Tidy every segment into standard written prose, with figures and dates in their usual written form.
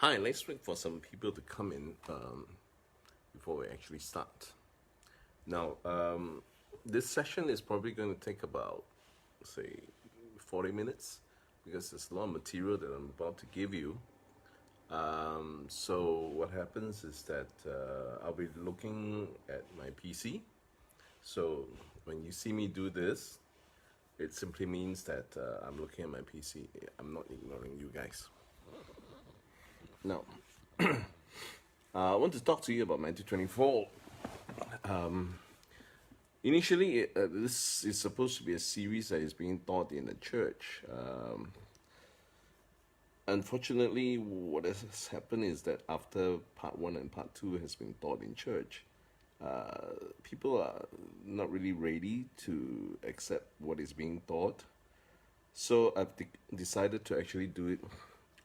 Hi, let's wait for some people to come in before we actually start. Now, this session is probably going to take about, say, 40 minutes because there's a lot of material that I'm about to give you. So, what happens is that I'll be looking at my PC. So, when you see me do this, it simply means that I'm looking at my PC. I'm not ignoring you guys. Now, I want to talk to you about Matthew 24. Initially, this is supposed to be a series that is being taught in the church. Unfortunately, what has happened is that after part 1 and part 2 has been taught in church, people are not really ready to accept what is being taught. So I've decided to actually do it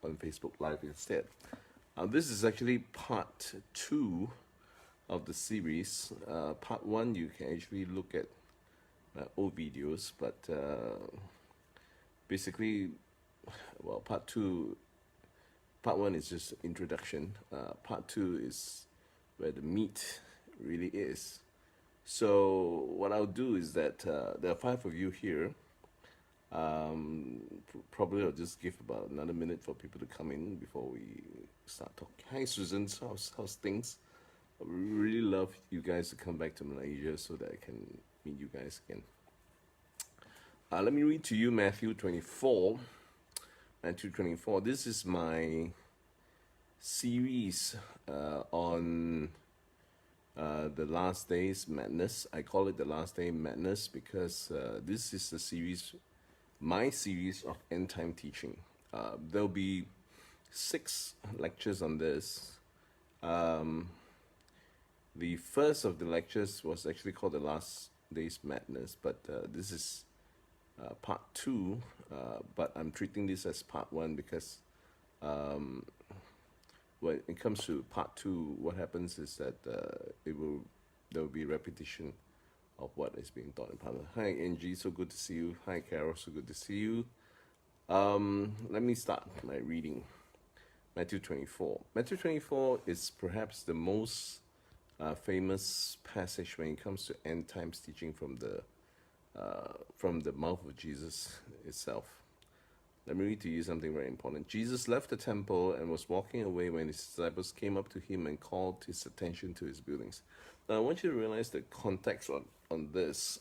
on Facebook Live instead. This is actually part 2 of the series. Part 1, you can actually look at old videos, but basically, well, part 1 is just introduction. Part 2 is where the meat really is. So what I'll do is that there are 5 of you here. Probably I'll just give about another minute for people to come in before we start talking. Hi, Susan. How's things? I would really love you guys to come back to Malaysia so that I can meet you guys again. Let me read to you Matthew 24. Matthew 24. This is my series on the last days madness. I call it the last day madness because this is the series, my series of end time teaching. There'll be 6 lectures on this. The first of the lectures was actually called the last days madness, but this is part 2, but I'm treating this as part 1 because when it comes to part 2, what happens is that there will be repetition of what is being taught in part 1. Hi Angie, so good to see you. Hi Carol, so good to see you. Let me start my reading. Matthew 24. Matthew 24 is perhaps the most famous passage when it comes to end times teaching from the mouth of Jesus itself. Let me read to you something very important. Jesus left the temple and was walking away when his disciples came up to him and called his attention to his buildings. Now, I want you to realize the context on this.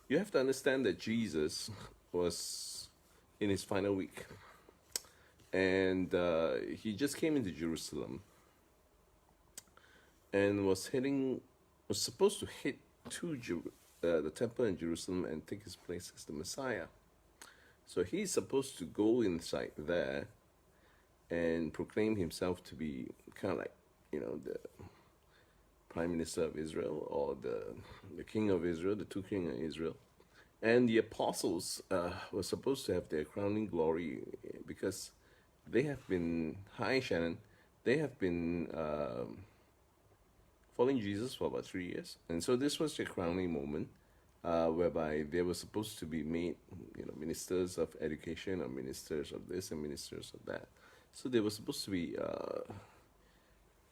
You have to understand that Jesus was in his final week. And he just came into Jerusalem and was supposed to head to the temple in Jerusalem and take his place as the Messiah. So he's supposed to go inside there and proclaim himself to be kind of like, the Prime Minister of Israel or the King of Israel, the 2 kings of Israel. And the apostles were supposed to have their crowning glory because they have been, hi Shannon, they have been following Jesus for about 3 years. And so this was their crowning moment. Whereby they were supposed to be made, ministers of education or ministers of this and ministers of that. So they were supposed to be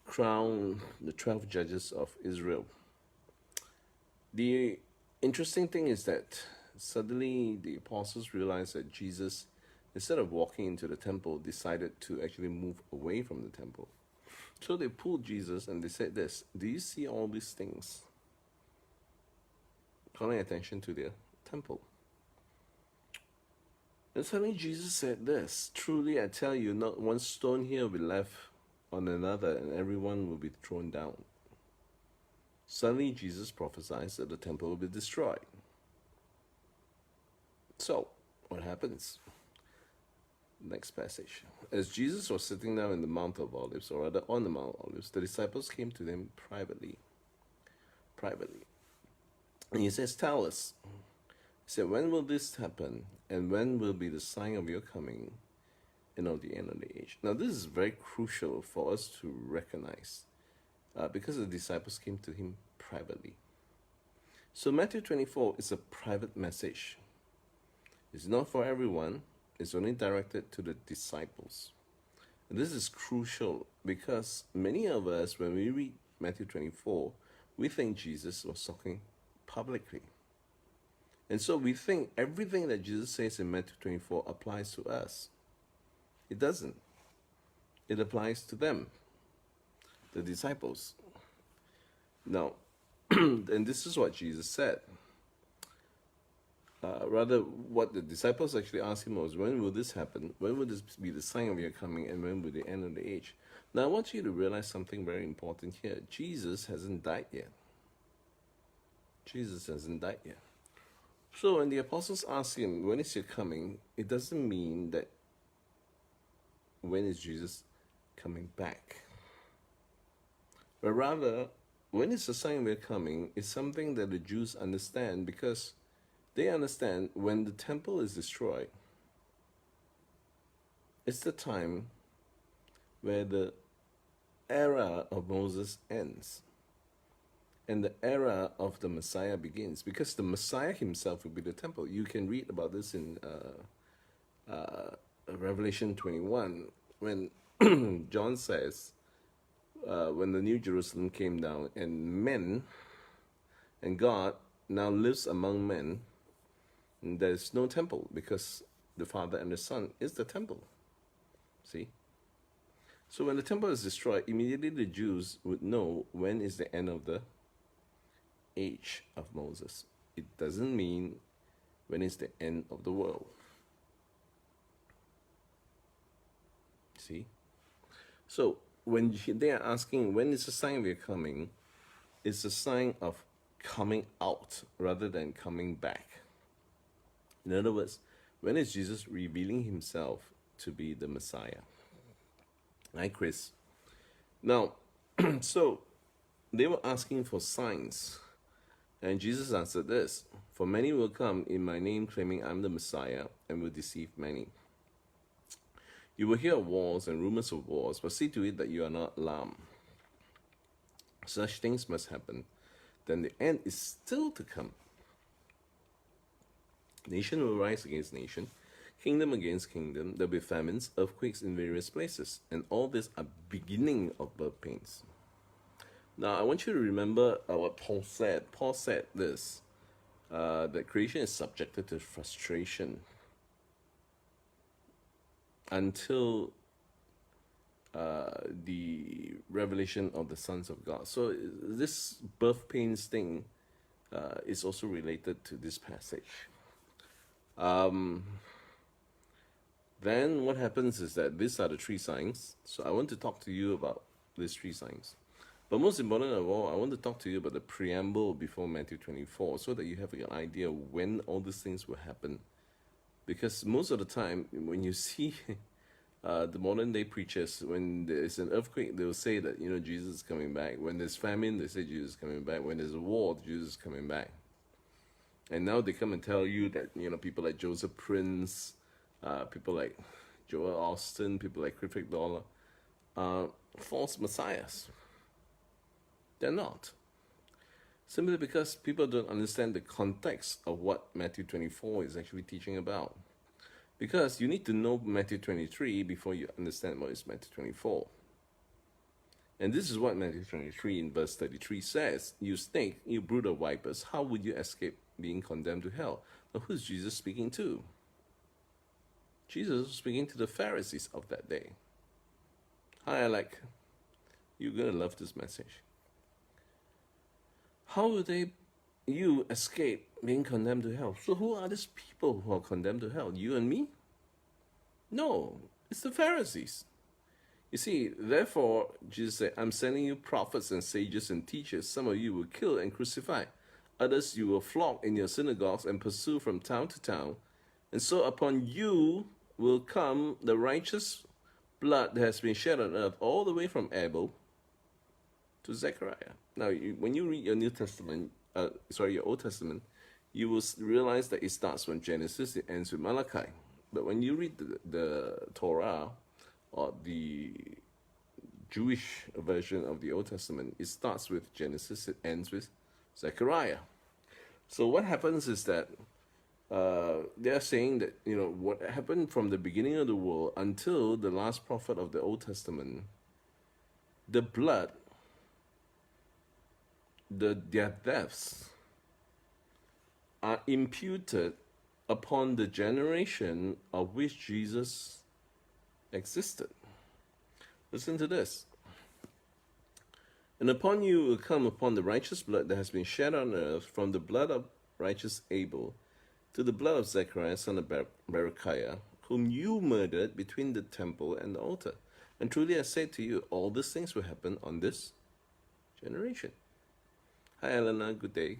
crowned the 12 judges of Israel. The interesting thing is that suddenly the apostles realized that Jesus, instead of walking into the temple, decided to actually move away from the temple. So they pulled Jesus and they said this, do you see all these things? Calling attention to their temple. And suddenly Jesus said this, truly I tell you, not one stone here will be left on another, and everyone will be thrown down. Suddenly Jesus prophesied that the temple will be destroyed. So, what happens? Next passage. As Jesus was sitting down in the Mount of Olives, or rather on the Mount of Olives, the disciples came to him privately. And he says, tell us. He said, when will this happen? And when will be the sign of your coming and of the end of the age? Now, this is very crucial for us to recognize because the disciples came to him privately. So Matthew 24 is a private message. It's not for everyone. It's only directed to the disciples. This is crucial because many of us, when we read Matthew 24, we think Jesus was talking publicly. And so we think everything that Jesus says in Matthew 24 applies to us. It doesn't. It applies to them, the disciples. Now, and this is what Jesus said. Rather, what the disciples actually asked him was, when will this happen? When will this be the sign of your coming? And when will the end of the age? Now, I want you to realize something very important here. Jesus hasn't died yet. Jesus hasn't died yet. So when the apostles ask him, when is your coming? It doesn't mean that when is Jesus coming back? But rather, when is the sign of your coming is something that the Jews understand, because they understand when the temple is destroyed, it's the time where the era of Moses ends and the era of the Messiah begins, because the Messiah himself will be the temple. You can read about this in Revelation 21, when John says, when the New Jerusalem came down and men and God now lives among men, and there's no temple because the Father and the Son is the temple. See? So when the temple is destroyed, immediately the Jews would know when is the end of the age of Moses. It doesn't mean when is the end of the world. See? So when they are asking when is the sign of your coming, it's a sign of coming out rather than coming back. In other words, when is Jesus revealing himself to be the Messiah? Hi, Chris. Now, so they were asking for signs. And Jesus answered this: for many will come in my name claiming I'm the Messiah and will deceive many. You will hear of wars and rumors of wars, but see to it that you are not alarmed. Such things must happen. Then the end is still to come. Nation will rise against nation, kingdom against kingdom. There will be famines, earthquakes in various places, and all this are beginning of birth pains. Now, I want you to remember what Paul said. Paul said this, that creation is subjected to frustration until the revelation of the sons of God. So this birth pains thing is also related to this passage. Then what happens is that these are the three signs. So I want to talk to you about these three signs. But most important of all, I want to talk to you about the preamble before Matthew 24, so that you have an idea when all these things will happen. Because most of the time, when you see the modern day preachers, when there's an earthquake, they'll say that, Jesus is coming back. When there's famine, they say Jesus is coming back. When there's a war, Jesus is coming back. And now they come and tell you that, people like Joseph Prince, people like Joel Austin, people like Krifik Dollar, are false messiahs. They're not. Simply because people don't understand the context of what Matthew 24 is actually teaching about. Because you need to know Matthew 23 before you understand what is Matthew 24. And this is what Matthew 23 in verse 33 says: you snake, you brood of vipers, how would you escape being condemned to hell? Now, who's Jesus speaking to? Jesus was speaking to the Pharisees of that day. Hi, Alec. You're going to love this message. How would you escape being condemned to hell? So who are these people who are condemned to hell? You and me? No, it's the Pharisees. You see, therefore, Jesus said, I'm sending you prophets and sages and teachers. Some of you will kill and crucify. Others you will flog in your synagogues and pursue from town to town. And so upon you will come the righteous blood that has been shed on earth, all the way from Abel to Zechariah. Now, when you read your your Old Testament, you will realize that it starts from Genesis, it ends with Malachi. But when you read the Torah, or the Jewish version of the Old Testament, it starts with Genesis, it ends with Zechariah. So what happens is that they are saying that, what happened from the beginning of the world until the last prophet of the Old Testament, the blood, their deaths are imputed upon the generation of which Jesus existed. Listen to this. And upon you will come upon the righteous blood that has been shed on earth, from the blood of righteous Abel to the blood of Zechariah son of Berechiah, whom you murdered between the temple and the altar. And truly I say to you, all these things will happen on this generation. Hi Elena, good day.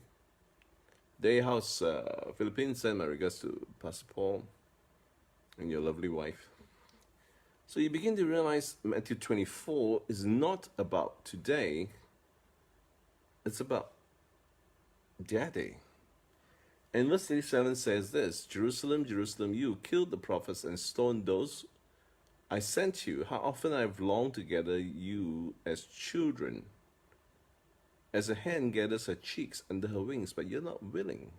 Day House, Philippines, send my regards to Pastor Paul and your lovely wife. So you begin to realize Matthew 24 is not about today, it's about their day. And verse 37 says this, Jerusalem, Jerusalem, you killed the prophets and stoned those I sent you. How often I have longed to gather you as children, as a hen gathers her chicks under her wings, but you're not willing.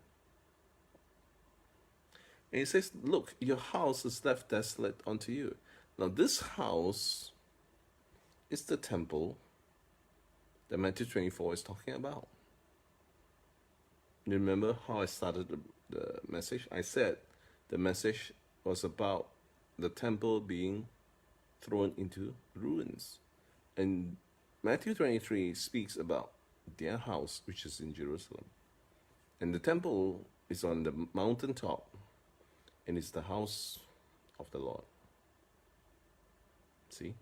And he says, look, your house is left desolate unto you. Now this house is the temple that Matthew 24 is talking about. You remember how I started the message? I said the message was about the temple being thrown into ruins. And Matthew 23 speaks about their house, which is in Jerusalem. And the temple is on the mountaintop, and it's the house of the Lord. See?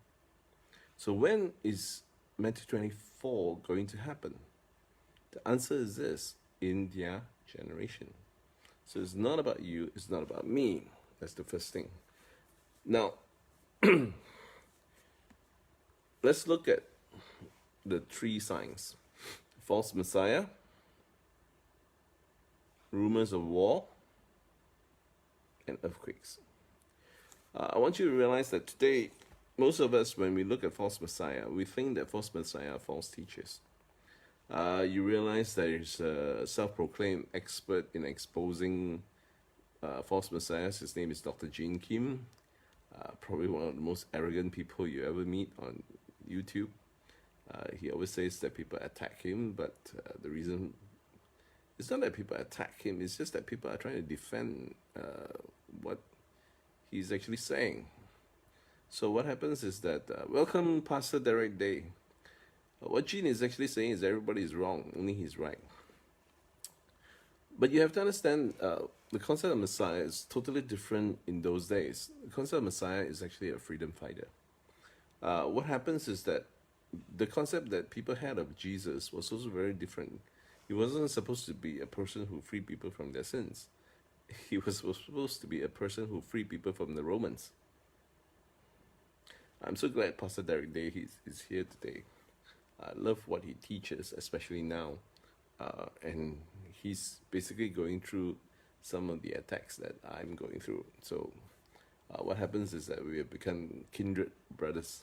So when is Matthew 24 going to happen? The answer is this, in their generation. So it's not about you, it's not about me. That's the first thing. Now, let's look at the three signs. False Messiah, rumors of war, and earthquakes. I want you to realize that today, most of us, when we look at false Messiah, we think that false Messiah are false teachers. You realize there is a self-proclaimed expert in exposing false messiahs. His name is Dr. Gene Kim, probably one of the most arrogant people you ever meet on YouTube. He always says that people attack him, but the reason it's not that people attack him, it's just that people are trying to defend what he's actually saying. So what happens is that, welcome Pastor Derek Day. What Gene is actually saying is everybody is wrong, only he's right. But you have to understand, the concept of Messiah is totally different in those days. The concept of Messiah is actually a freedom fighter. What happens is that the concept that people had of Jesus was also very different. He wasn't supposed to be a person who freed people from their sins. He was supposed to be a person who freed people from the Romans. I'm so glad Pastor Derek Day is here today. I love what he teaches, especially now. And he's basically going through some of the attacks that I'm going through. So what happens is that we have become kindred brothers.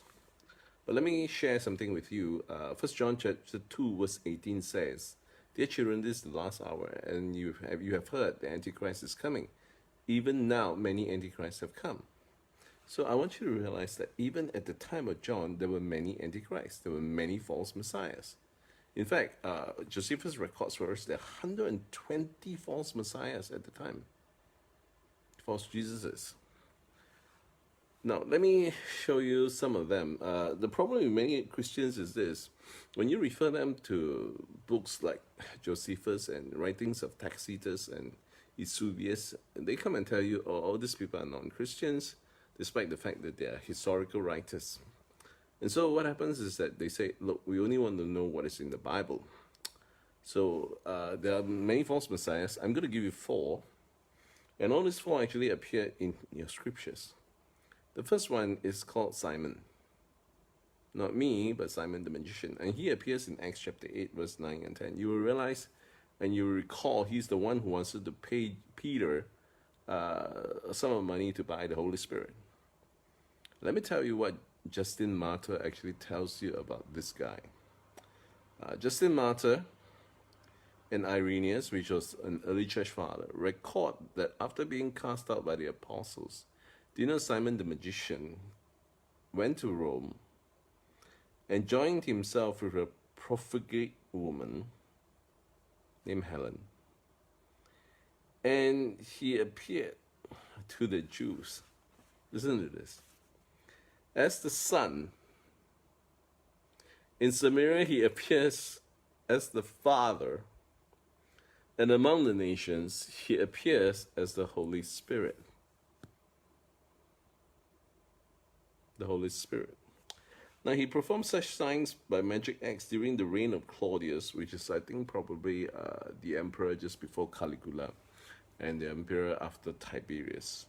But let me share something with you. 1 John chapter 2 verse 18 says, Dear children, this is the last hour, and you have heard the Antichrist is coming. Even now, many Antichrists have come. So I want you to realize that even at the time of John, there were many Antichrists. There were many false messiahs. In fact, Josephus records for us there are 120 false messiahs at the time. False Jesuses. Now, let me show you some of them. The problem with many Christians is this. When you refer them to books like Josephus and writings of Tacitus and Eusebius, they come and tell you, oh, these people are non-Christians, despite the fact that they are historical writers. And so what happens is that they say, look, we only want to know what is in the Bible. So there are many false messiahs. I'm going to give you 4. And all these 4 actually appear in your scriptures. The first one is called Simon. Not me, but Simon the magician. And he appears in Acts chapter 8, verse 9 and 10. You will realize and you will recall he's the one who wanted to pay Peter a sum of money to buy the Holy Spirit. Let me tell you what Justin Martyr actually tells you about this guy. Justin Martyr and Irenaeus, which was an early church father, record that after being cast out by the apostles, Simon the magician went to Rome and joined himself with a profligate woman named Helen. And he appeared to the Jews. Listen to this. As the Son. In Samaria, he appears as the Father. And among the nations, he appears as the Holy Spirit. The Holy Spirit. Now, he performed such signs by magic acts during the reign of Claudius, which is, I think, probably the emperor just before Caligula and the emperor after Tiberius.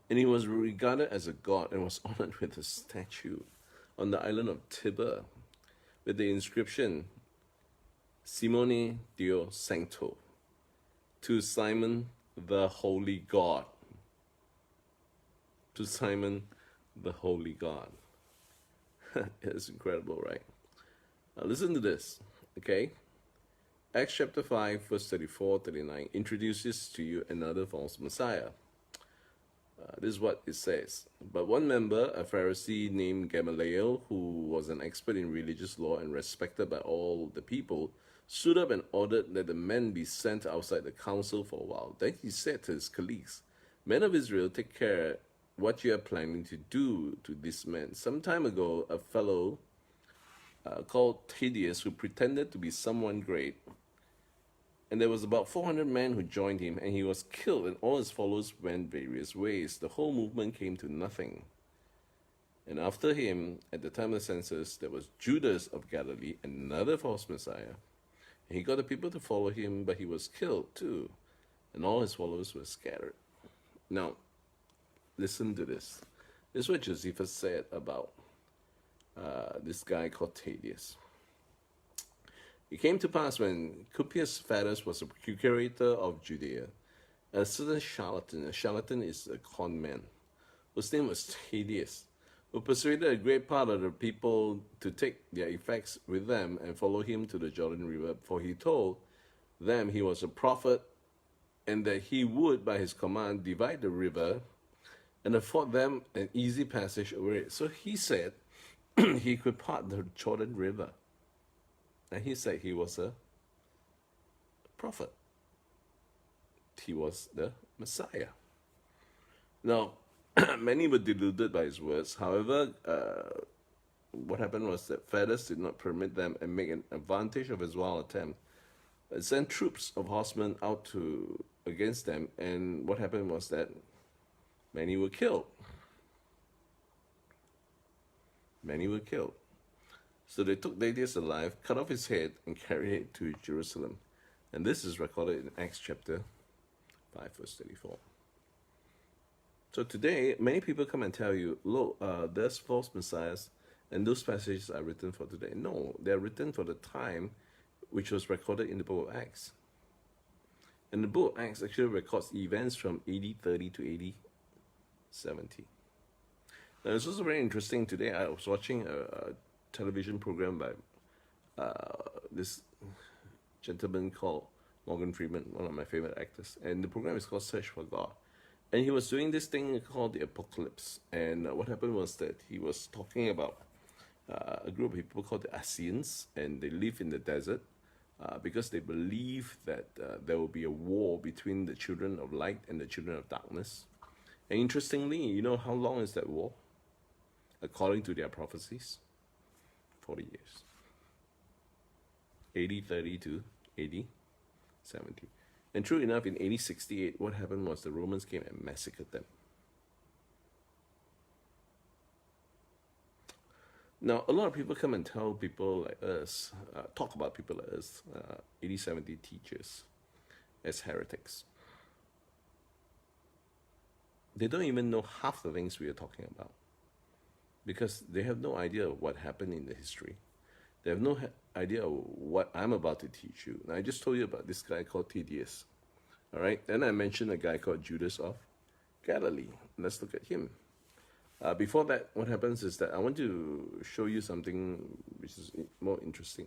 And he was regarded as a god and was honored with a statue on the island of Tiber with the inscription, Simone Dio Sancto, to Simon the Holy God. To Simon the Holy God. It's incredible, right? Now listen to this, okay? Acts chapter 5, verse 34-39 introduces to you another false Messiah. This is what it says. But one member, a Pharisee named Gamaliel, who was an expert in religious law and respected by all the people, stood up and ordered that the men be sent outside the council for a while. Then he said to his colleagues, "Men of Israel, take care what you are planning to do to these men. Some time ago, a fellow called Thaddeus, who pretended to be someone great, and there was about 400 men who joined him, and he was killed, and all his followers went various ways. The whole movement came to nothing. And after him, at the time of the census, there was Judas of Galilee, another false Messiah. And he got the people to follow him, but he was killed too, and all his followers were scattered." Now, listen to this. This is what Josephus said about this guy called Thaddeus. It came to pass when Cupius Fadus was a procurator of Judea, a certain charlatan, a charlatan is a con man, whose name was Thaddeus, who persuaded a great part of the people to take their effects with them and follow him to the Jordan River, for he told them he was a prophet and that he would, by his command, divide the river and afford them an easy passage over it. So he said he could part the Jordan River. And he said he was a prophet. He was the Messiah. Now, many were deluded by his words. However, what happened was that Fadus did not permit them and make an advantage of his wild attempt. It sent troops of horsemen out against them, and what happened was that many were killed. Many were killed. So they took Thaddeus alive, cut off his head, and carried it to Jerusalem. And this is recorded in Acts chapter 5, verse 34. So today, many people come and tell you, look, there's false messiahs, and those passages are written for today. No, they are written for the time which was recorded in the book of Acts. And the book of Acts actually records events from AD 30 to AD 70. Now, it's also very interesting. Today, I was watching a television program by this gentleman called Morgan Freeman, one of my favorite actors. And the program is called Search for God. And he was doing this thing called the Apocalypse. And what happened was that he was talking about a group of people called the Assyrians, and they live in the desert because they believe that there will be a war between the children of light and the children of darkness. And interestingly, you know how long is that war? According to their prophecies, 40 years. AD 30 to AD 70. And true enough, in AD 68, what happened was the Romans came and massacred them. Now, a lot of people come and tell people like us, talk about people like us, AD 70 teachers, as heretics. They don't even know half the things we are talking about, because they have no idea of what happened in the history. They have no idea of what I'm about to teach you. Now, I just told you about this guy called Thaddeus. All right, then I mentioned a guy called Judas of Galilee. Let's look at him. Before that, what happens is that I want to show you something which is more interesting.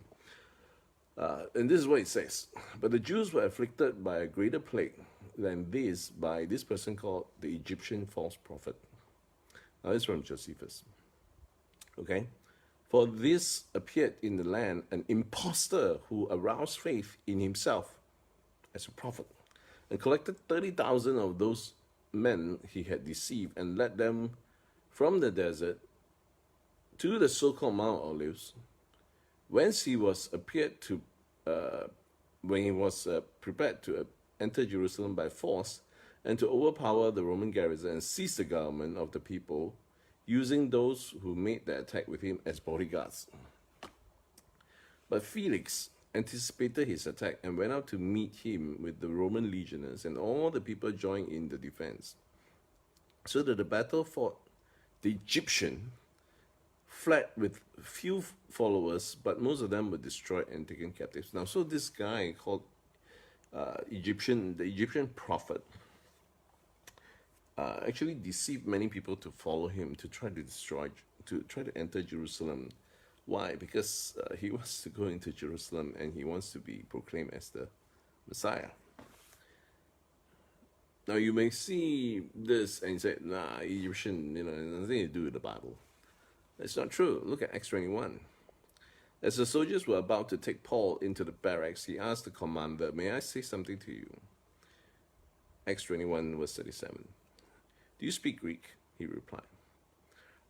And this is what it says. But the Jews were afflicted by a greater plague than this by this person called the Egyptian false prophet. Now, this is from Josephus. Okay? For this appeared in the land an impostor who aroused faith in himself as a prophet and collected 30,000 of those men he had deceived and led them from the desert to the so-called Mount Olives, whence he was appeared to, when he was prepared to enter Jerusalem by force and to overpower the Roman garrison and seize the government of the people, using those who made the attack with him as bodyguards. But Felix anticipated his attack and went out to meet him with the Roman legionnaires, and all the people joined in the defense. So that the battle fought, the Egyptian fled with few followers, but most of them were destroyed and taken captives. Now, so this guy called the Egyptian prophet, actually deceived many people to follow him, to try to enter Jerusalem. Why? Because he wants to go into Jerusalem and he wants to be proclaimed as the Messiah. Now you may see this and say, nah, Egyptian, nothing to do with the Bible. That's not true. Look at Acts 21. As the soldiers were about to take Paul into the barracks, he asked the commander, may I say something to you? Acts 21 verse 37. Do you speak Greek? He replied.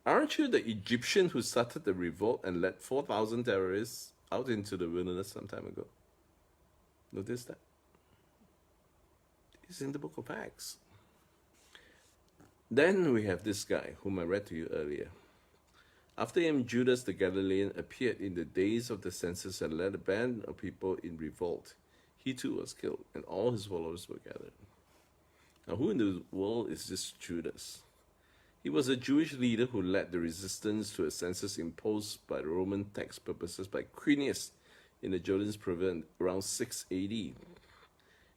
Aren't you the Egyptian who started the revolt and led 4,000 terrorists out into the wilderness some time ago? Notice that. It's in the book of Acts. Then we have this guy whom I read to you earlier. After him, Judas the Galilean appeared in the days of the census and led a band of people in revolt. He too was killed, and all his followers were gathered. Now, who in the world is this Judas? He was a Jewish leader who led the resistance to a census imposed by the Roman tax purposes by Quirinius in the Jordan's province around 6 AD. He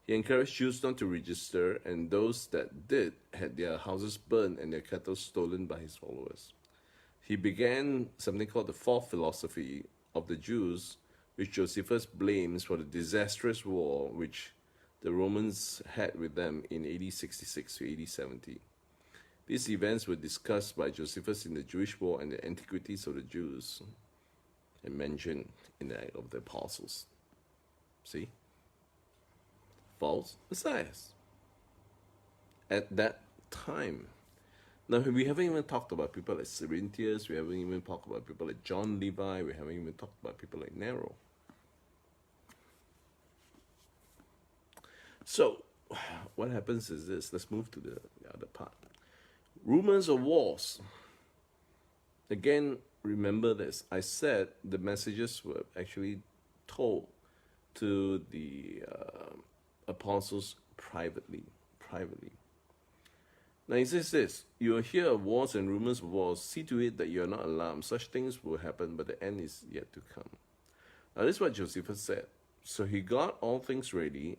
encouraged Jews not to register, and those that did had their houses burned and their cattle stolen by his followers. He began something called the fourth philosophy of the Jews, which Josephus blames for the disastrous war which the Romans had with them in AD 66 to AD 70. These events were discussed by Josephus in the Jewish War and the Antiquities of the Jews, and mentioned in the Act of the Apostles. See? False messiahs. At that time. Now, we haven't even talked about people like Cerinthius, we haven't even talked about people like John Levi, we haven't even talked about people like Nero. So, what happens is this. Let's move to the other part. Rumors of wars. Again, remember this. I said the messages were actually told to the apostles privately. Now he says this, you will hear of wars and rumors of wars. See to it that you are not alarmed. Such things will happen, but the end is yet to come. Now this is what Josephus said. So he got all things ready.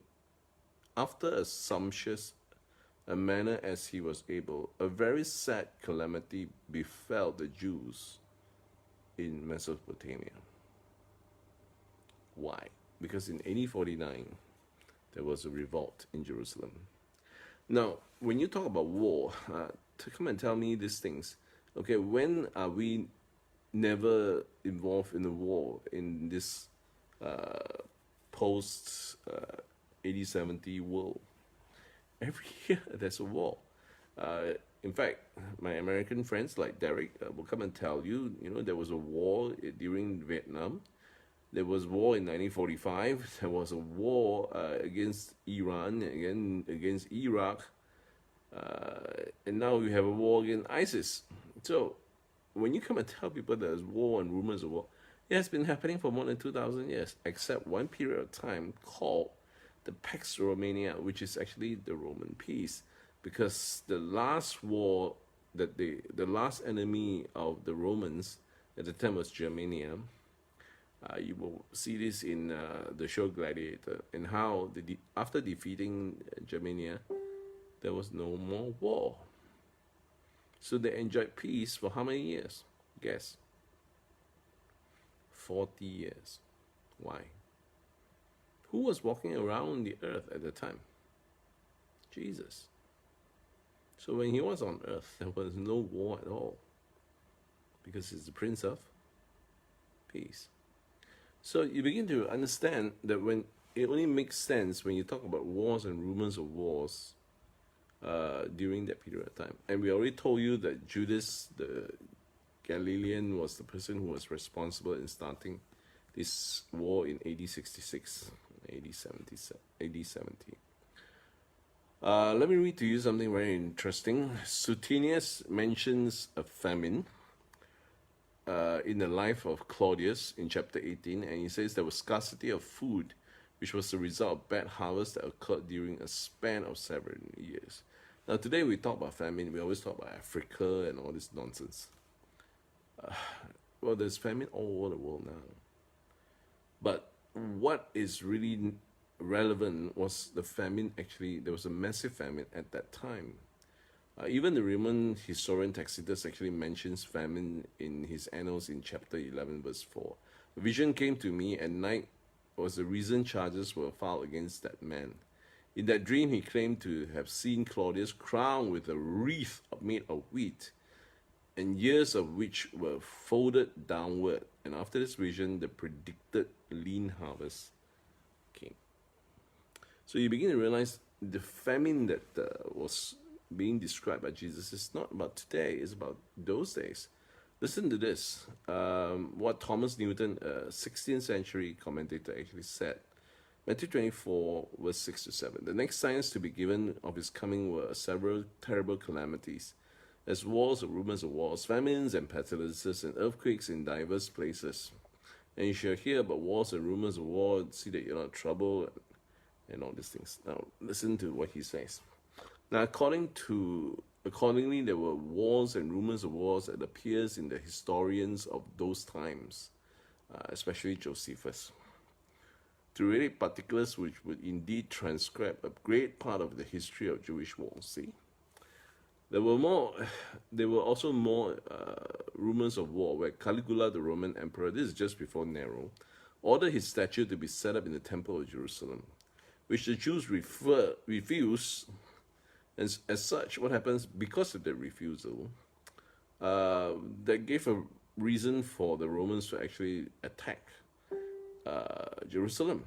After a sumptuous manner as he was able, a very sad calamity befell the Jews in Mesopotamia. Why? Because in AD 49, there was a revolt in Jerusalem. Now, when you talk about war, to come and tell me these things, okay, when are we never involved in a war in this post 80-70 world? Every year there's a war. In fact, my American friends like Derek will come and tell you, there was a war during Vietnam. There was war in 1945. There was a war against Iran, against Iraq. And now we have a war against ISIS. So when you come and tell people there's war and rumors of war, it has been happening for more than 2,000 years, except one period of time called the Pax Romana, which is actually the Roman peace. Because the last war, that the last enemy of the Romans at the time was Germania. You will see this in the show Gladiator, and how after defeating Germania, there was no more war. So they enjoyed peace for how many years? Guess. 40 years. Why? Who was walking around the earth at the time? Jesus. So when he was on earth, there was no war at all, because he's the Prince of Peace. So you begin to understand that when it only makes sense when you talk about wars and rumors of wars during that period of time. And we already told you that Judas the Galilean was the person who was responsible in starting this war in AD 66, AD 70. Let me read to you something very interesting. Suetonius mentions a famine in the life of Claudius in chapter 18, and he says there was scarcity of food, which was the result of bad harvest that occurred during a span of several years. Now today we talk about famine, we always talk about Africa and all this nonsense. Well, there's famine all over the world now. But what is really relevant was the famine. Actually, there was a massive famine at that time. Even the Roman historian Tacitus actually mentions famine in his annals in chapter 11, verse 4. A vision came to me at night was the reason charges were filed against that man. In that dream, he claimed to have seen Claudius crowned with a wreath made of wheat, and ears of which were folded downward. And after this vision, the predicted lean harvest came. So you begin to realize the famine that was being described by Jesus is not about today, it's about those days. Listen to this, what Thomas Newton, a 16th century commentator, actually said. Matthew 24, verse 6 to 7. The next signs to be given of his coming were several terrible calamities, as wars or rumors of wars, famines and pestilences, and earthquakes in diverse places. And you shall hear about wars and rumors of war, see that you're not troubled, and all these things. Now, listen to what he says. Now, accordingly, there were wars and rumors of wars that appears in the historians of those times, especially Josephus, to relate particulars which would indeed transcribe a great part of the history of Jewish wars. See, there were also more rumors of war where Caligula, the Roman emperor, this is just before Nero, ordered his statue to be set up in the temple of Jerusalem, which the Jews refused. And as such, what happens because of the refusal, that gave a reason for the Romans to actually attack Jerusalem.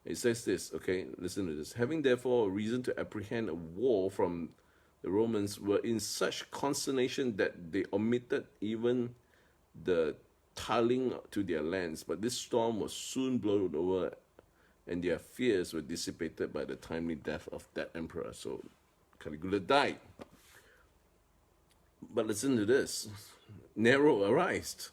It says this, okay, listen to this. Having therefore a reason to apprehend a war from the Romans, were in such consternation that they omitted even the tilling to their lands. But this storm was soon blown over, and their fears were dissipated by the timely death of that emperor. So Caligula died. But listen to this. Nero arose.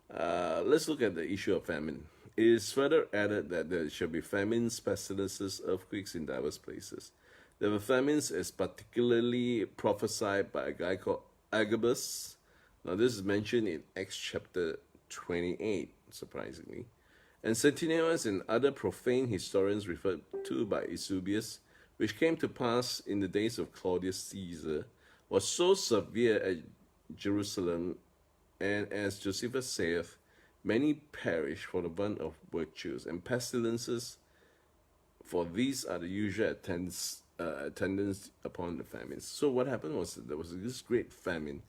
Let's look at the issue of famine. It is further added that there shall be famines, pestilences, earthquakes in diverse places. There were famines as particularly prophesied by a guy called Agabus. Now this is mentioned in Acts chapter 28, surprisingly. And Centenius and other profane historians referred to by Eusebius, which came to pass in the days of Claudius Caesar, was so severe at Jerusalem, and as Josephus saith, many perish for the want of virtues, and pestilences, for these are the usual attendants upon the famines. So what happened was that there was this great famine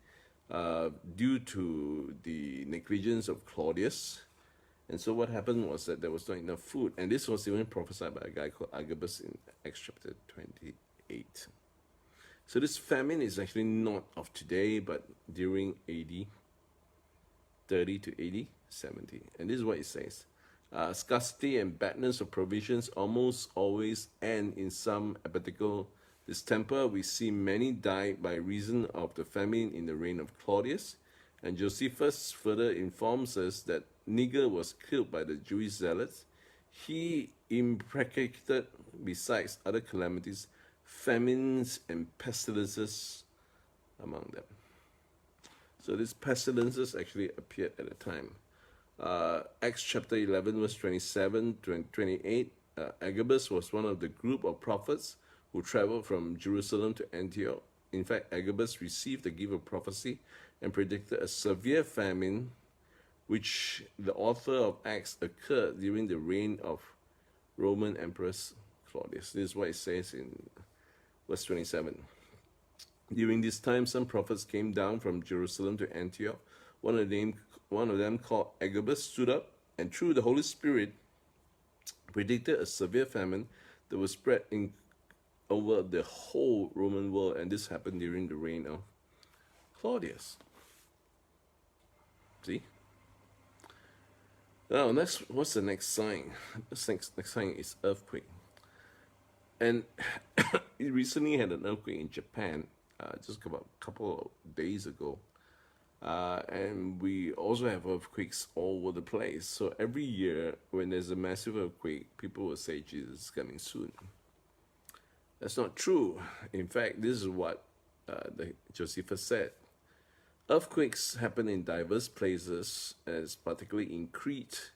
due to the negligence of Claudius. And so what happened was that there was not enough food. And this was even prophesied by a guy called Agabus in Acts chapter 28. So this famine is actually not of today, but during AD 30 to AD 70. And this is what it says. Scarcity and badness of provisions almost always end in some epidemic distemper. We see many die by reason of the famine in the reign of Claudius. And Josephus further informs us that Niger was killed by the Jewish zealots. He imprecated, besides other calamities, famines and pestilences among them. So these pestilences actually appeared at the time. Acts chapter 11, verse 27 to 28, Agabus was one of the group of prophets who traveled from Jerusalem to Antioch. In fact, Agabus received the gift of prophecy and predicted a severe famine, which the author of Acts occurred during the reign of Roman Empress Claudius. This is what it says in verse 27. During this time, some prophets came down from Jerusalem to Antioch. One of them called Agabus, stood up and through the Holy Spirit predicted a severe famine that was spread over the whole Roman world, and this happened during the reign of Claudius. See? Now, what's the next sign? The next sign is earthquake. And we recently had an earthquake in Japan, just about a couple of days ago. And we also have earthquakes all over the place. So every year, when there's a massive earthquake, people will say Jesus is coming soon. That's not true. In fact, this is what Josephus said. Earthquakes happen in diverse places, as particularly in Crete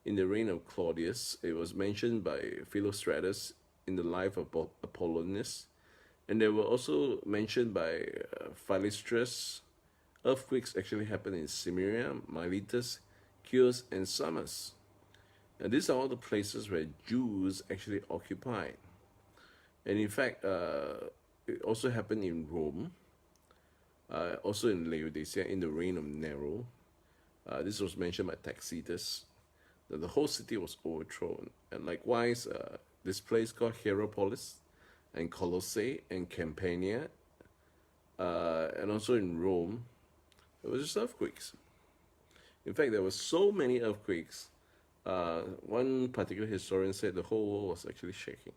in the reign of Claudius. It was mentioned by Philostratus in the life of Apollonius, and they were also mentioned by Philostratus. Earthquakes actually happen in Samaria, Miletus, Chios, and Samos. And these are all the places where Jews actually occupied. And in fact, it also happened in Rome, also in Laodicea, in the reign of Nero. This was mentioned by Tacitus, that the whole city was overthrown. And likewise, this place called Hierapolis, and Colossae, and Campania, and also in Rome, there was just earthquakes. In fact, there were so many earthquakes. One particular historian said the whole world was actually shaking.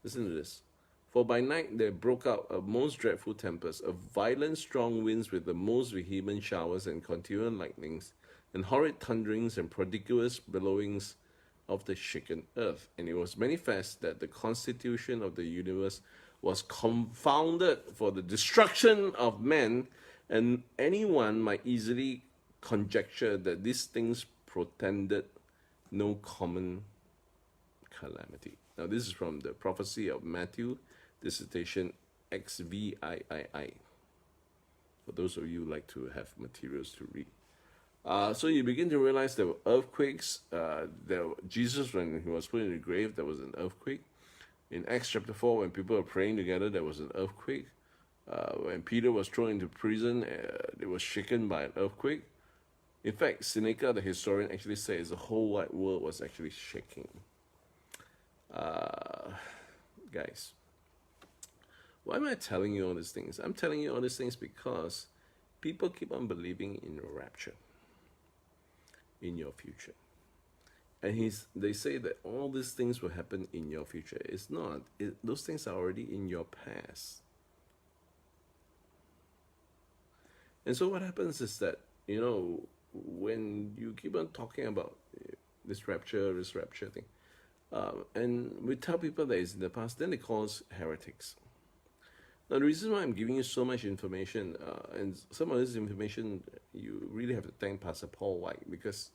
Listen to this. For by night there broke out a most dreadful tempest, of violent strong winds with the most vehement showers and continual lightnings, and horrid thunderings and prodigious bellowings of the shaken earth. And it was manifest that the constitution of the universe was confounded for the destruction of men, and anyone might easily conjecture that these things portended no common calamity. Now, this is from the prophecy of Matthew, dissertation XVIII, for those of you who like to have materials to read. So you begin to realize there were earthquakes. Jesus, when he was put in the grave, there was an earthquake. In Acts chapter 4, when people were praying together, there was an earthquake. When Peter was thrown into prison, it was shaken by an earthquake. In fact, Seneca, the historian, actually says the whole wide world was actually shaking. Guys, why am I telling you all these things? I'm telling you all these things because people keep on believing in a rapture, in your future. And they say that all these things will happen in your future. It's not. Those things are already in your past. And so what happens is that, when you keep on talking about this rapture thing, and we tell people that it's in the past, then they call us heretics. Now, the reason why I'm giving you so much information, and some of this information, you really have to thank Pastor Paul White, because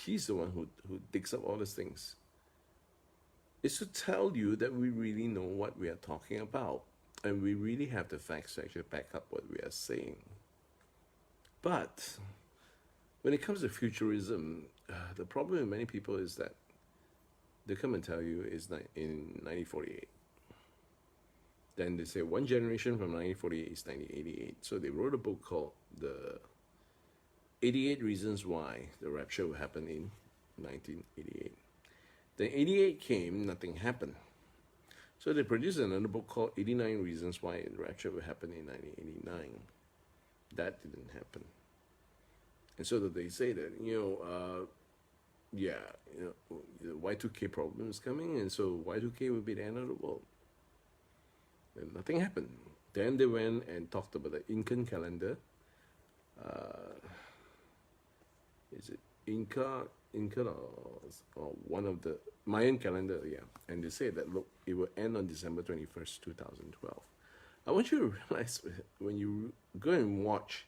he's the one who digs up all these things, is to tell you that we really know what we are talking about, and we really have the facts to actually back up what we are saying. But when it comes to futurism, the problem with many people is that they come and tell you it's in 1948. Then they say one generation from 1948 is 1988. So they wrote a book called The 88 Reasons Why the Rapture Will Happen in 1988. Then 88 came, nothing happened. So they produced another book called 89 Reasons Why the Rapture Will Happen in 1989. That didn't happen. And so that they say that, the Y2K problem is coming, and so Y2K will be the end of the world. And nothing happened. Then they went and talked about the Incan calendar. Is it Inca or one of the Mayan calendar? Yeah. And they say that, look, it will end on December 21st, 2012. I want you to realize when you go and watch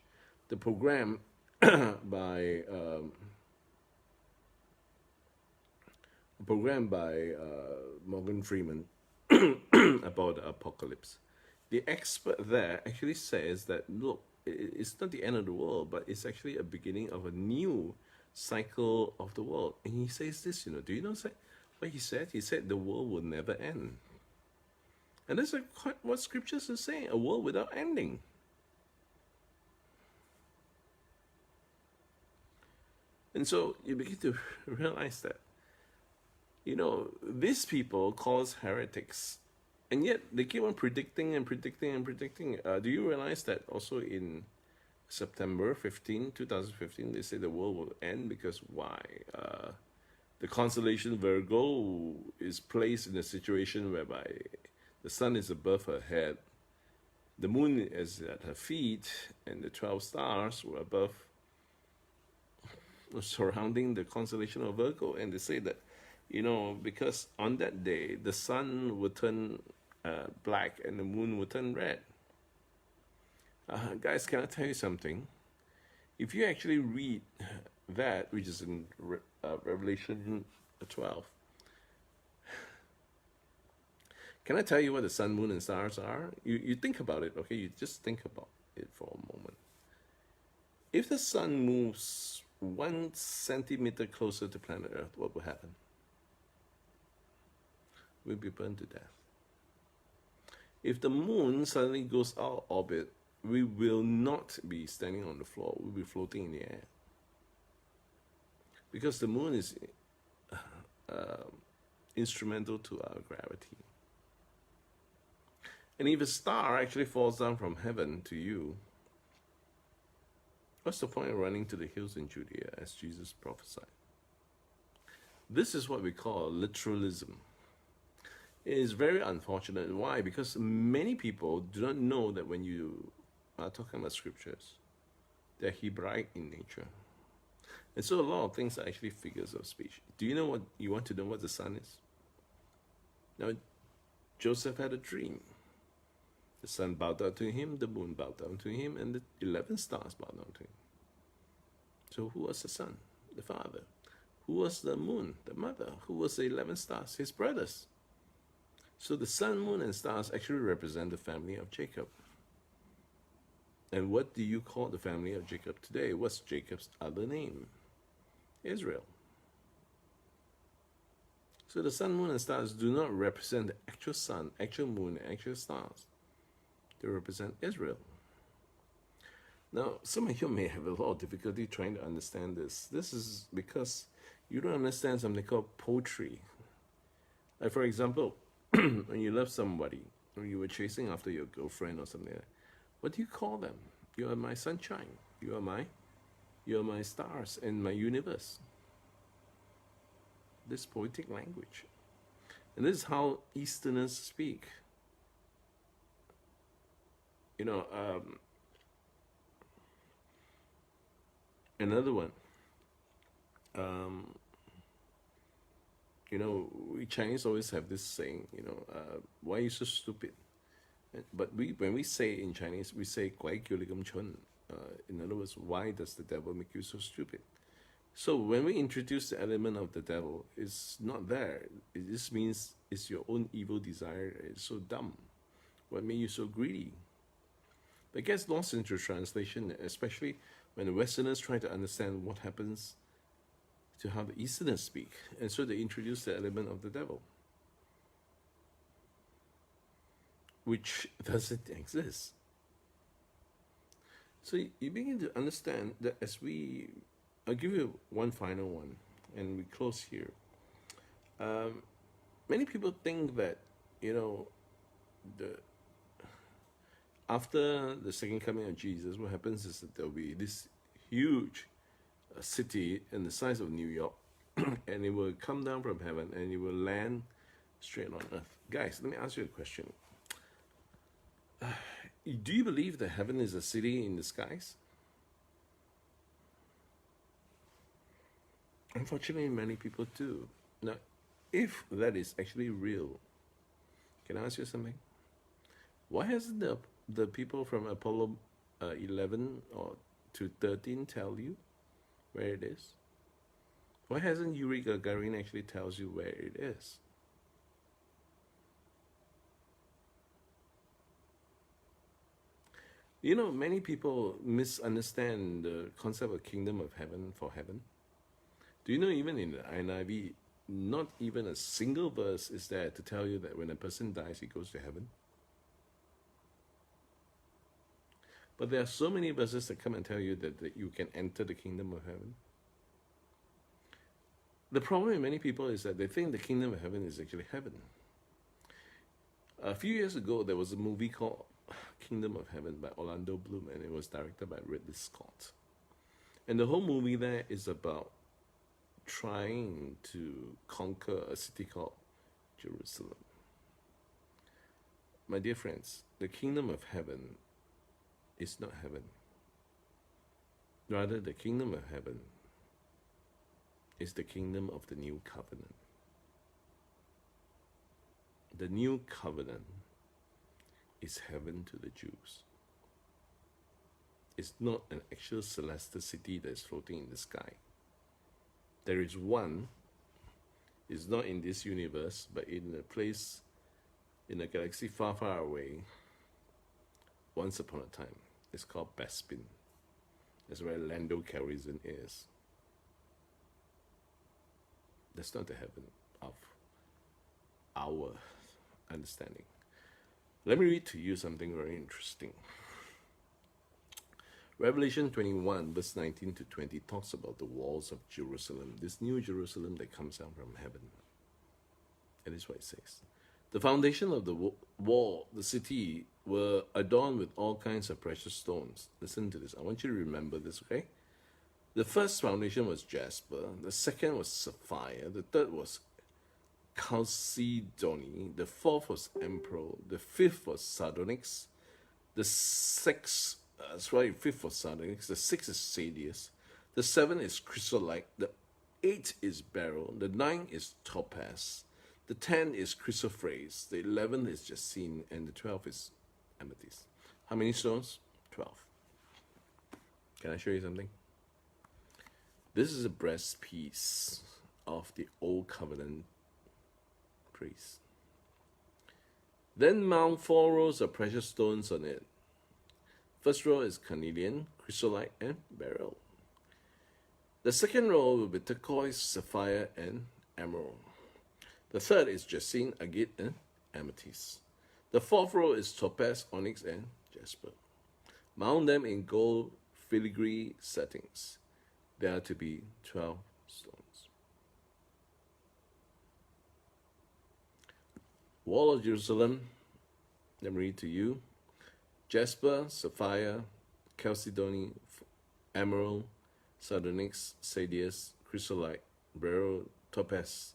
the program by Morgan Freeman about the apocalypse. The expert there actually says that, look, it's not the end of the world, but it's actually a beginning of a new cycle of the world. And he says this, do you know, what he said? He said the world will never end. And that's quite what scriptures are saying, a world without ending. And so you begin to realize that, these people call us heretics. And yet they keep on predicting and predicting and predicting. Do you realize that also in September 15, 2015, they say the world will end because why? The constellation Virgo is placed in a situation whereby the sun is above her head, the moon is at her feet, and the 12 stars were surrounding the constellation of Virgo. And they say that, because on that day, the sun will turn black and the moon will turn red. Guys, can I tell you something? If you actually read that, which is in Revelation 12, can I tell you what the sun, moon, and stars are? You think about it, okay? You just think about it for a moment. If the sun moves 1 centimeter closer to planet Earth, what will happen? We'll be burned to death. If the moon suddenly goes out of orbit, we will not be standing on the floor. We'll be floating in the air. Because the moon is instrumental to our gravity. And if a star actually falls down from heaven to you, what's the point of running to the hills in Judea, as Jesus prophesied? This is what we call literalism. It is very unfortunate. Why? Because many people do not know that when you are talking about scriptures, they're Hebraic in nature. And so a lot of things are actually figures of speech. Do you know what you want to know what the sun is? Now, Joseph had a dream. The sun bowed down to him, the moon bowed down to him, and the 11 stars bowed down to him. So who was the sun? The father. Who was the moon? The mother. Who was the 11 stars? His brothers. So the sun, moon, and stars actually represent the family of Jacob. And what do you call the family of Jacob today? What's Jacob's other name? Israel. So the sun, moon, and stars do not represent the actual sun, actual moon, and actual stars. They represent Israel. Now, some of you may have a lot of difficulty trying to understand this. This is because you don't understand something called poetry. Like, for example, when you love somebody, or you were chasing after your girlfriend or something like that, what do you call them? You are my sunshine. You are my stars and my universe. This poetic language. And this is how Easterners speak. Another one. We Chinese always have this saying, why are you so stupid? But when we say in Chinese, we say, 拐叫你咁蠢. In other words, why does the devil make you so stupid? So when we introduce the element of the devil, it's not there. It just means it's your own evil desire. It's so dumb. What made you so greedy? It gets lost into translation, especially when the Westerners try to understand what happens to how the Easterners speak. And so they introduce the element of the devil, which doesn't exist. So you begin to understand that I'll give you one final one, and we close here. Many people think that, after the second coming of Jesus, what happens is that there'll be this huge city in the size of New York, and it will come down from heaven, and it will land straight on earth. Guys, let me ask you a question. Do you believe that heaven is a city in the skies? Unfortunately, many people do. Now, if that is actually real, can I ask you something? Why hasn't the people from Apollo 11 or to 13 tell you where it is? Why hasn't Yuri Gagarin actually tells you where it is? Many people misunderstand the concept of kingdom of heaven for heaven. Do you know even in the NIV, not even a single verse is there to tell you that when a person dies, he goes to heaven. But there are so many verses that come and tell you that you can enter the kingdom of heaven. The problem with many people is that they think the kingdom of heaven is actually heaven. A few years ago, there was a movie called Kingdom of Heaven by Orlando Bloom, and it was directed by Ridley Scott. And the whole movie there is about trying to conquer a city called Jerusalem. My dear friends, the kingdom of heaven is not heaven. Rather, the kingdom of heaven is the kingdom of the new covenant. The new covenant is heaven to the Jews. It's not an actual celestial city that is floating in the sky. There is one. It's not in this universe, but in a place, in a galaxy far, far away, once upon a time. It's called Bespin. That's where Lando Calrissian is. That's not the heaven of our understanding. Let me read to you something very interesting. Revelation 21, verse 19 to 20 talks about the walls of Jerusalem, this new Jerusalem that comes down from heaven. And this is what it says. The foundation of the wall, the city, were adorned with all kinds of precious stones. Listen to this. I want you to remember this, okay? The first foundation was jasper. The second was sapphire. The third was chalcedony. The fourth was emerald. The fifth was sardonyx. The sixth, fifth was sardonyx. The sixth is sardius. The seventh is chrysolite. The eighth is beryl. The ninth is topaz. The 10th is chrysoprase, the 11th is jacinth, and the 12th is amethyst. How many stones? 12. Can I show you something? This is a breastpiece of the Old Covenant priest. Then mount 4 rows of precious stones on it. First row is carnelian, chrysolite, and beryl. The second row will be turquoise, sapphire, and emerald. The third is jacinth, agate, and amethyst. The fourth row is topaz, onyx, and jasper. Mount them in gold filigree settings. There are to be 12 stones. Wall of Jerusalem, let me read to you. Jasper, sapphire, chalcedony, emerald, sardonyx, sardius, chrysolite, beryl, topaz,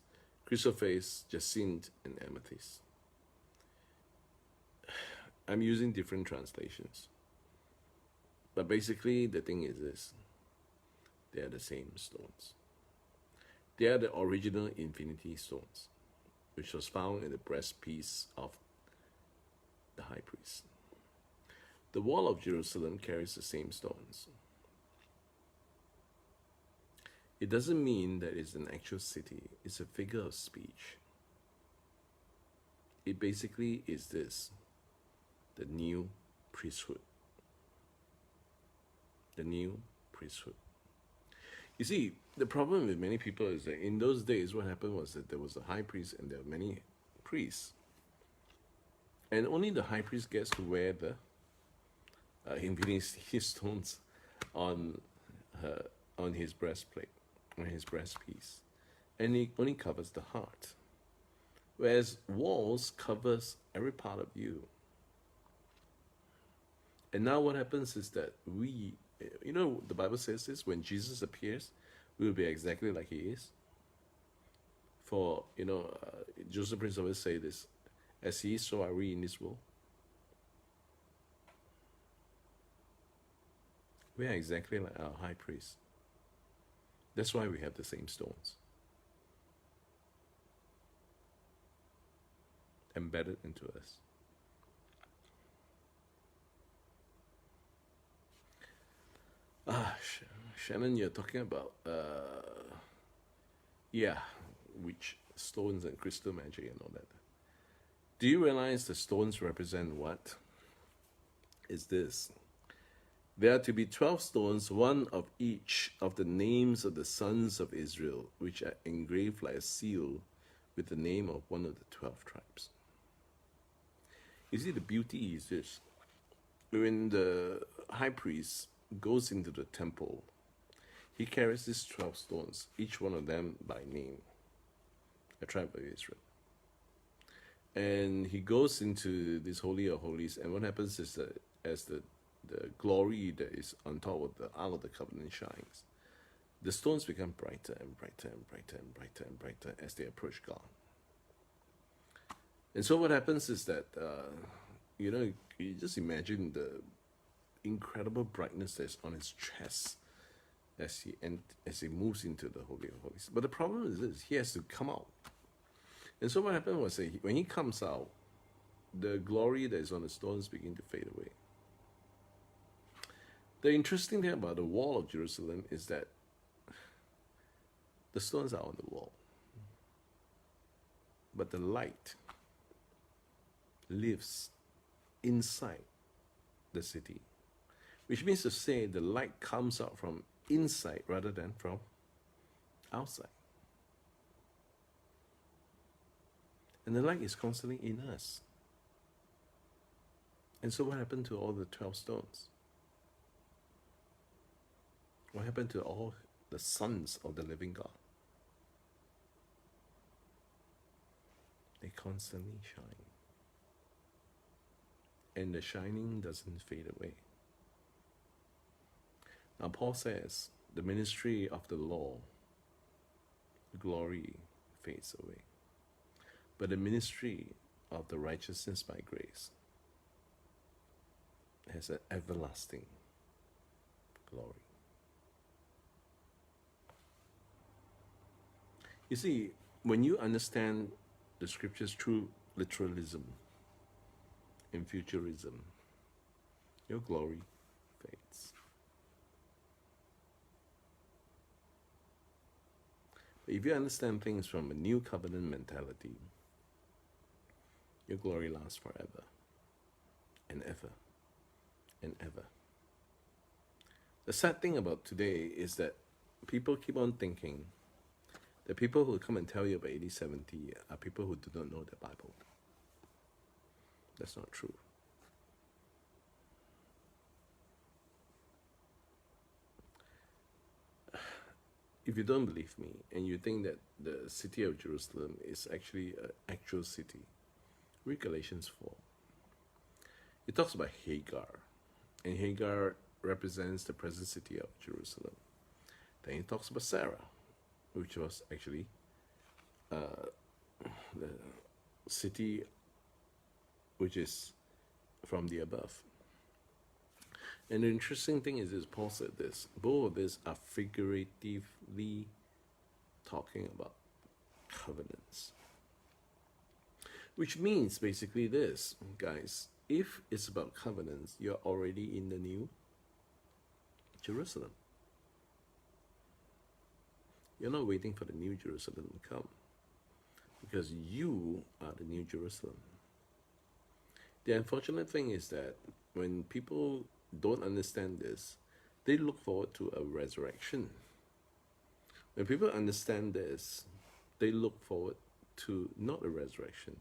chrysoprase, jacinth, and amethyst. I'm using different translations. But basically, the thing is this. They are the same stones. They are the original infinity stones, which was found in the breastpiece of the high priest. The wall of Jerusalem carries the same stones. It doesn't mean that it's an actual city. It's a figure of speech. It basically is this, the new priesthood. The new priesthood. You see, the problem with many people is that in those days, what happened was that there was a high priest and there were many priests. And only the high priest gets to wear the infinity stones on his breastplate. On his breastpiece, and it only covers the heart, whereas walls covers every part of you. And now what happens is that the Bible says this, when Jesus appears, we will be exactly like he is. For, Joseph Prince always say this, as he is, so are we in this world. We are exactly like our high priest. That's why we have the same stones embedded into us. Shannon, you're talking about, which stones and crystal magic and all that. Do you realize the stones represent what? Is this? There are to be 12 stones, one of each of the names of the sons of Israel, which are engraved like a seal with the name of one of the 12 tribes. You see, the beauty is this. When the high priest goes into the temple, he carries these 12 stones, each one of them by name, a tribe of Israel. And he goes into this Holy of Holies, and what happens is that as the glory that is on top of the Ark of the Covenant shines, the stones become brighter and brighter and brighter and brighter and brighter as they approach God. And so what happens is that, you just imagine the incredible brightness that's on his chest as he moves into the Holy of Holies. But the problem is this, he has to come out. And so what happened was that when he comes out, the glory that is on the stones begin to fade away. The interesting thing about the wall of Jerusalem is that the stones are on the wall, but the light lives inside the city, which means to say the light comes out from inside rather than from outside. And the light is constantly in us. And so what happened to all the 12 stones? What happened to all the sons of the living God? They constantly shine. And the shining doesn't fade away. Now Paul says, the ministry of the law, glory fades away. But the ministry of the righteousness by grace has an everlasting glory. You see, when you understand the scriptures through literalism and futurism, your glory fades. But if you understand things from a new covenant mentality, your glory lasts forever and ever and ever. The sad thing about today is that people keep on thinking that people who come and tell you about 80-70 are people who do not know the Bible. That's not true. If you don't believe me and you think that the city of Jerusalem is actually an actual city, read Galatians 4. It talks about Hagar, and Hagar represents the present city of Jerusalem. Then it talks about Sarah, which was actually the city which is from the above. And the interesting thing is Paul said this, both of these are figuratively talking about covenants. Which means basically this, guys, if it's about covenants, you're already in the new Jerusalem. You're not waiting for the new Jerusalem to come, because you are the new Jerusalem. The unfortunate thing is that when people don't understand this, they look forward to a resurrection. When people understand this, they look forward to not a resurrection,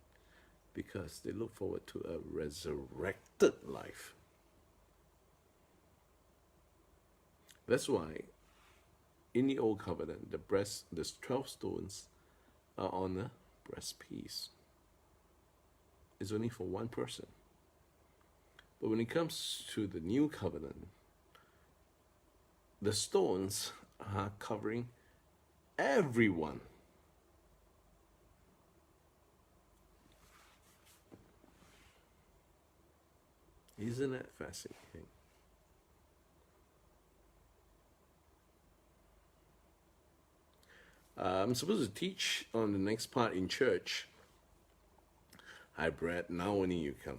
because they look forward to a resurrected life. That's why in the Old Covenant, the 12 stones are on a breastpiece. It's only for one person. But when it comes to the New Covenant, the stones are covering everyone. Isn't that fascinating? I'm supposed to teach on the next part in church. Hi, Brad. Now only you come.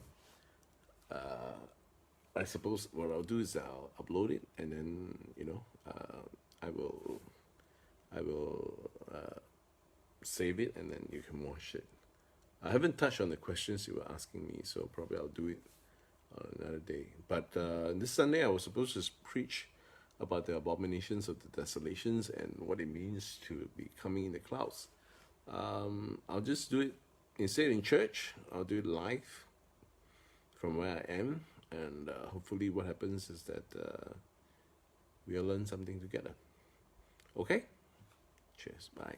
I suppose what I'll do is I'll upload it, and then I will save it, and then you can watch it. I haven't touched on the questions you were asking me, so probably I'll do it another day. But this Sunday I was supposed to preach about the abominations of the desolations and what it means to be coming in the clouds. I'll just do it instead in church. I'll do it live from where I am, and hopefully what happens is that we'll learn something together. Okay? Cheers. Bye.